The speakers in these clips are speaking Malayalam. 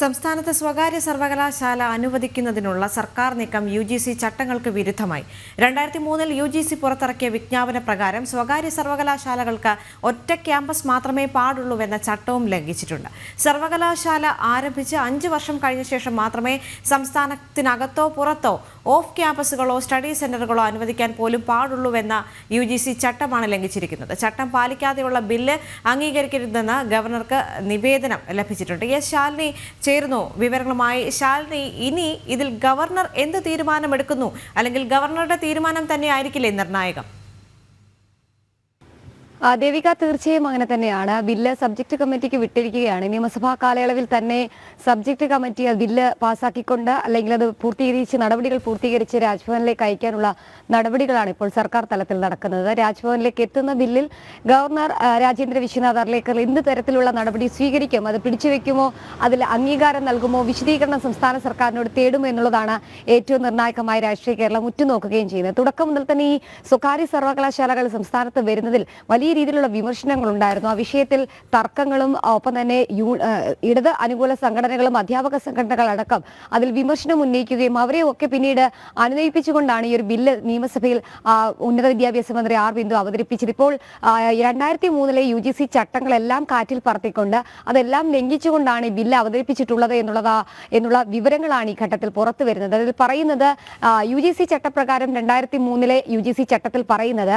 സംസ്ഥാനത്ത് സ്വകാര്യ സർവകലാശാല അനുവദിക്കുന്നതിനുള്ള സർക്കാർ നീക്കം UGC ചട്ടങ്ങൾക്ക് വിരുദ്ധമായി. 2003-ൽ UGC പുറത്തിറക്കിയ വിജ്ഞാപന പ്രകാരം സ്വകാര്യ സർവകലാശാലകൾക്ക് ഒറ്റ ക്യാമ്പസ് മാത്രമേ പാടുള്ളൂവെന്ന ചട്ടവും ലംഘിച്ചിട്ടുണ്ട്. സർവകലാശാല ആരംഭിച്ച് 5 വർഷം കഴിഞ്ഞ ശേഷം മാത്രമേ സംസ്ഥാനത്തിനകത്തോ പുറത്തോ ഓഫ് ക്യാമ്പസുകളോ സ്റ്റഡി സെന്ററുകളോ അനുവദിക്കാൻ പോലും പാടുള്ളൂവെന്ന UGC ചട്ടമാണ് ലംഘിച്ചിരിക്കുന്നത്. ചട്ടം പാലിക്കാതെയുള്ള ബില്ല് അംഗീകരിക്കരുതെന്ന് ഗവർണർക്ക് നിവേദനം ലഭിച്ചിട്ടുണ്ട്. എസ് ശാലിനി ചേരുന്നു വിവരങ്ങളുമായി. ശാലിനി, ഇനി ഇതിൽ ഗവർണർ എന്ത് തീരുമാനമെടുക്കുന്നു, അല്ലെങ്കിൽ ഗവർണറുടെ തീരുമാനം തന്നെ ആയിരിക്കില്ലേ നിർണായകം? ദേവിക, തീർച്ചയായും അങ്ങനെ തന്നെയാണ്. ബില്ല് സബ്ജക്ട് കമ്മിറ്റിക്ക് വിട്ടിരിക്കുകയാണ്. നിയമസഭാ കാലയളവിൽ തന്നെ സബ്ജക്ട് കമ്മിറ്റി ബില്ല് പാസ്സാക്കിക്കൊണ്ട് അല്ലെങ്കിൽ അത് പൂർത്തീകരിച്ച് നടപടികൾ പൂർത്തീകരിച്ച് രാജ്ഭവനിലേക്ക് അയക്കാനുള്ള നടപടികളാണ് ഇപ്പോൾ സർക്കാർ തലത്തിൽ നടക്കുന്നത്. രാജ്ഭവനിലേക്ക് എത്തുന്ന ബില്ലിൽ ഗവർണർ രാജേന്ദ്ര വിശ്വനാഥ് അർലേക്കർ എന്ത് തരത്തിലുള്ള നടപടി സ്വീകരിക്കും, അത് പിടിച്ചുവെക്കുമോ, അതിൽ അംഗീകാരം നൽകുമോ, വിശദീകരണം സംസ്ഥാന സർക്കാരിനോട് തേടുമോ എന്നുള്ളതാണ് ഏറ്റവും നിർണായകമായ രാഷ്ട്രീയ കേരളം ഉറ്റുനോക്കുകയും ചെയ്യുന്നത്. തുടക്കം മുതൽ തന്നെ ഈ സ്വകാര്യ സർവകലാശാലകൾ സംസ്ഥാനത്ത് വരുന്നതിൽ വലിയ രീതിയിലുള്ള വിമർശനങ്ങൾ ഉണ്ടായിരുന്നു. ആ വിഷയത്തിൽ തർക്കങ്ങളും ഒപ്പം തന്നെ ഇടത് അനുകൂല സംഘടനകളും അധ്യാപക സംഘടനകൾ അടക്കം അതിൽ വിമർശനം ഉന്നയിക്കുകയും അവരെ ഒക്കെ പിന്നീട് അനുനയിപ്പിച്ചുകൊണ്ടാണ് ഈ ഒരു ബില്ല് നിയമസഭയിൽ ഉന്നത വിദ്യാഭ്യാസ മന്ത്രി ആർ ബിന്ദു അവതരിപ്പിച്ചത്. ഇപ്പോൾ 2003-ലെ UGC ചട്ടങ്ങളെല്ലാം കാറ്റിൽ പറത്തിക്കൊണ്ട് അതെല്ലാം ലംഘിച്ചുകൊണ്ടാണ് ഈ ബില്ല് അവതരിപ്പിച്ചിട്ടുള്ളത് എന്നുള്ള വിവരങ്ങളാണ് ഈ ഘട്ടത്തിൽ പുറത്തു വരുന്നത്. അതിൽ പറയുന്നത് UGC ചട്ടപ്രകാരം 2003-ലെ UGC ചട്ടത്തിൽ പറയുന്നത്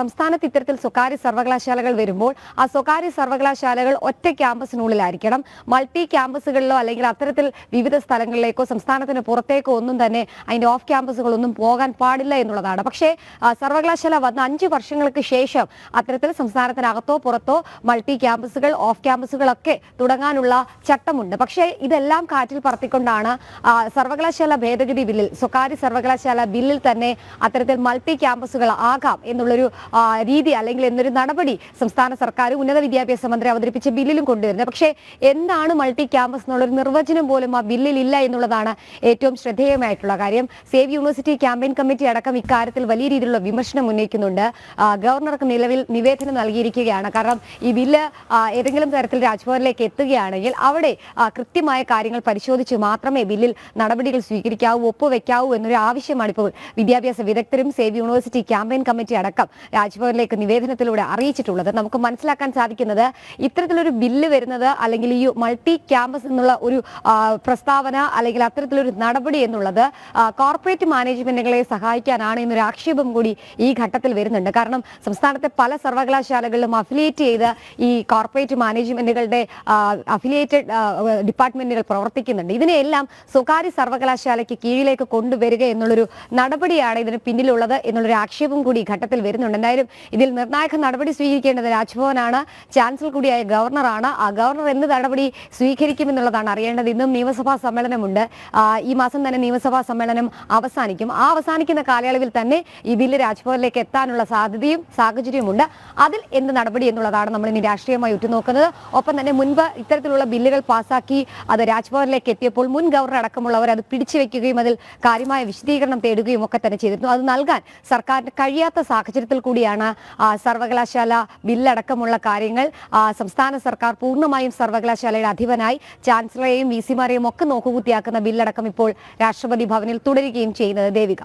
സംസ്ഥാനത്ത് ഇത്തരത്തിൽ സ്വകാര്യ സർവകലാശാലകൾ വരുമ്പോൾ ആ സ്വകാര്യ സർവകലാശാലകൾ ഒറ്റ ക്യാമ്പസിനുള്ളിലായിരിക്കണം. മൾട്ടി ക്യാമ്പസുകളിലോ അല്ലെങ്കിൽ അത്തരത്തിൽ വിവിധ സ്ഥലങ്ങളിലേക്കോ സംസ്ഥാനത്തിന് പുറത്തേക്കോ ഒന്നും തന്നെ അതിന്റെ ഓഫ് ക്യാമ്പസുകളൊന്നും പോകാൻ പാടില്ല എന്നുള്ളതാണ്. പക്ഷേ സർവകലാശാല വന്ന 5 വർഷങ്ങൾക്ക് ശേഷം അത്തരത്തിൽ സംസ്ഥാനത്തിനകത്തോ പുറത്തോ മൾട്ടി ക്യാമ്പസുകൾ ഓഫ് ക്യാമ്പസുകളൊക്കെ തുടങ്ങാനുള്ള ചട്ടമുണ്ട്. പക്ഷേ ഇതെല്ലാം കാറ്റിൽ പറത്തിക്കൊണ്ടാണ് സർവകലാശാല ഭേദഗതി ബില്ലിൽ, സ്വകാര്യ സർവകലാശാല ബില്ലിൽ തന്നെ അത്തരത്തിൽ മൾട്ടി ക്യാമ്പസുകൾ ആകാം എന്നുള്ളൊരു രീതി അല്ലെങ്കിൽ എന്നൊരു നടപടി സംസ്ഥാന സർക്കാർ ഉന്നത വിദ്യാഭ്യാസ മന്ത്രി അവതരിപ്പിച്ച ബില്ലിലും കൊണ്ടുവരുന്നത്. പക്ഷേ എന്താണ് മൾട്ടി ക്യാമ്പസ് എന്നുള്ളൊരു നിർവചനം പോലും ആ ബില്ലിൽ ഇല്ല എന്നുള്ളതാണ് ഏറ്റവും ശ്രദ്ധേയമായിട്ടുള്ള കാര്യം. സേവ് യൂണിവേഴ്സിറ്റി ക്യാമ്പയിൻ കമ്മിറ്റി അടക്കം ഇക്കാര്യത്തിൽ വലിയ രീതിയിലുള്ള വിമർശനം ഉന്നയിക്കുന്നുണ്ട്. ഗവർണർക്ക് നിലവിൽ നിവേദനം നൽകിയിരിക്കുകയാണ്. കാരണം ഈ ബില്ല് ഏതെങ്കിലും തരത്തിൽ രാജ്ഭവനിലേക്ക് എത്തുകയാണെങ്കിൽ അവിടെ കൃത്യമായ കാര്യങ്ങൾ പരിശോധിച്ച് മാത്രമേ ബില്ലിൽ നടപടികൾ സ്വീകരിക്കാവൂ, ഒപ്പുവെക്കാവൂ എന്നൊരു ആവശ്യമാണ് ഇപ്പോൾ വിദ്യാഭ്യാസ വിദഗ്ധരും സേവ് യൂണിവേഴ്സിറ്റി ക്യാമ്പയിൻ കമ്മിറ്റി അടക്കം രാജ്ഭവനിലേക്ക് നിവേദനത്തിലൂടെ അറിയിച്ചിട്ടുള്ളത്. നമുക്ക് മനസ്സിലാക്കാൻ സാധിക്കുന്നത് ഇത്തരത്തിലൊരു ബില്ല് വരുന്നത് അല്ലെങ്കിൽ ഈ മൾട്ടി ക്യാമ്പസ് എന്നുള്ള ഒരു പ്രസ്താവന അല്ലെങ്കിൽ അത്തരത്തിലൊരു നടപടി എന്നുള്ളത് കോർപ്പറേറ്റ് മാനേജ്മെന്റുകളെ സഹായിക്കാനാണ് എന്നൊരു ആക്ഷേപം കൂടി ഈ ഘട്ടത്തിൽ വരുന്നുണ്ട്. കാരണം സംസ്ഥാനത്തെ പല സർവകലാശാലകളിലും അഫിലിയേറ്റ് ചെയ്ത് ഈ കോർപ്പറേറ്റ് മാനേജ്മെന്റുകളുടെ അഫിലിയേറ്റഡ് ഡിപ്പാർട്ട്മെന്റുകൾ പ്രവർത്തിക്കുന്നുണ്ട്. ഇതിനെല്ലാം സ്വകാര്യ സർവകലാശാലയ്ക്ക് കീഴിലേക്ക് കൊണ്ടുവരിക എന്നുള്ളൊരു നടപടിയാണ് ഇതിന് പിന്നിലുള്ളത് എന്നുള്ളൊരു ആക്ഷേപം കൂടി ഈ ഘട്ടത്തിൽ വരുന്നുണ്ട്. എന്തായാലും ഇതിൽ നിർണായക നടപടി സ്വീകരിക്കേണ്ടത് രാജ്ഭവനാണ്, ചാൻസലർ കൂടിയായ ഗവർണറാണ്. ആ ഗവർണർ എന്ത് നടപടി സ്വീകരിക്കുമെന്നുള്ളതാണ് അറിയേണ്ടത്. ഇന്നും നിയമസഭാ സമ്മേളനമുണ്ട്. ഈ മാസം തന്നെ നിയമസഭാ സമ്മേളനം അവസാനിക്കും. ആ അവസാനിക്കുന്ന കാലയളവിൽ തന്നെ ഈ ബില്ല് രാജ്ഭവനിലേക്ക് എത്താനുള്ള സാധ്യതയും സാഹചര്യമുണ്ട്. അതിൽ എന്ത് നടപടി എന്നുള്ളതാണ് നമ്മൾ ഇനി രാഷ്ട്രീയമായി ഉറ്റുനോക്കുന്നത്. ഒപ്പം തന്നെ മുൻപ് ഇത്തരത്തിലുള്ള ബില്ലുകൾ പാസാക്കി അത് രാജ്ഭവനിലേക്ക് എത്തിയപ്പോൾ മുൻ ഗവർണർ അടക്കമുള്ളവർ അത് പിടിച്ചുവെക്കുകയും അതിൽ കാര്യമായ വിശദീകരണം തേടുകയും ഒക്കെ തന്നെ ചെയ്തിരുന്നു. അത് നൽകാൻ സർക്കാരിന് കഴിയാത്ത സാഹചര്യത്തിൽ കൂടിയാണ് സർവകലാശാല ബില്ലടക്കമുള്ള കാര്യങ്ങൾ സംസ്ഥാന സർക്കാർ പൂർണ്ണമായും സർവകലാശാലയുടെ അധിപനായി ചാൻസലറെയും VC-മാരെയും ഒക്കെ നോക്കുകുത്തിയാക്കുന്ന ബില്ലടക്കം ഇപ്പോൾ രാഷ്ട്രപതി ഭവനിൽ തുടരുകയും ചെയ്യുന്നത്. ദേവിക.